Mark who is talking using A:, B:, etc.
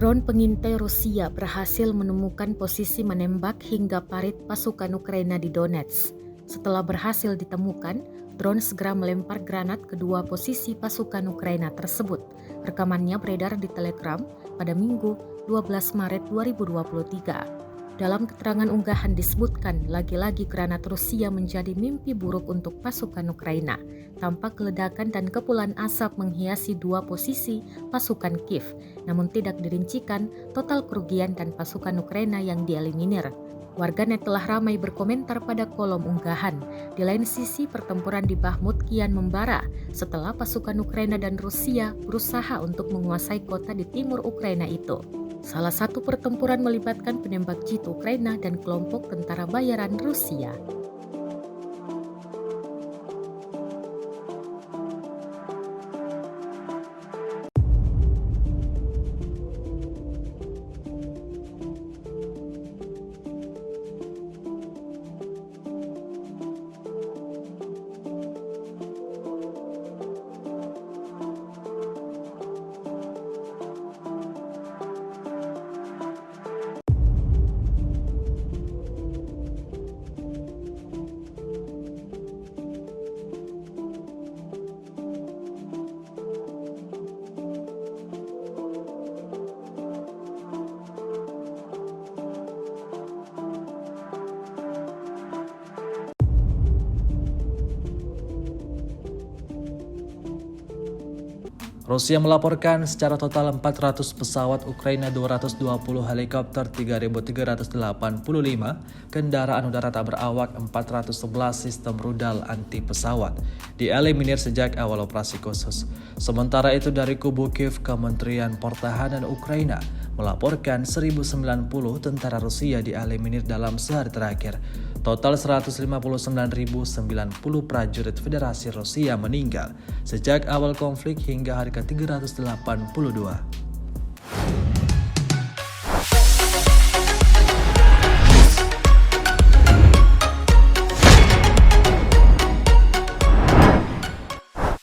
A: Drone pengintai Rusia berhasil menemukan posisi menembak hingga parit pasukan Ukraina di Donetsk. Setelah berhasil ditemukan, drone segera melempar granat kedua posisi pasukan Ukraina tersebut. Rekamannya beredar di Telegram pada Minggu 12 Maret 2023. Dalam keterangan unggahan disebutkan, lagi-lagi granat Rusia menjadi mimpi buruk untuk pasukan Ukraina. Tampak ledakan dan kepulan asap menghiasi dua posisi pasukan Kiev, namun tidak dirincikan total kerugian dan pasukan Ukraina yang dieliminir. Warganet telah ramai berkomentar pada kolom unggahan. Di lain sisi, pertempuran di Bakhmut kian membara setelah pasukan Ukraina dan Rusia berusaha untuk menguasai kota di timur Ukraina itu. Salah satu pertempuran melibatkan penembak jitu Ukraina dan kelompok tentara bayaran Rusia.
B: Rusia melaporkan secara total 400 pesawat Ukraina, 220 helikopter, 3.385 kendaraan udara tak berawak, 411 sistem rudal anti pesawat dieliminir sejak awal operasi khusus. Sementara itu dari kubu Kiev, Kementerian Pertahanan Ukraina melaporkan 1.090 tentara Rusia dieliminir dalam sehari terakhir. Total 159.090 prajurit Federasi Rusia meninggal sejak awal konflik hingga hari ke-382.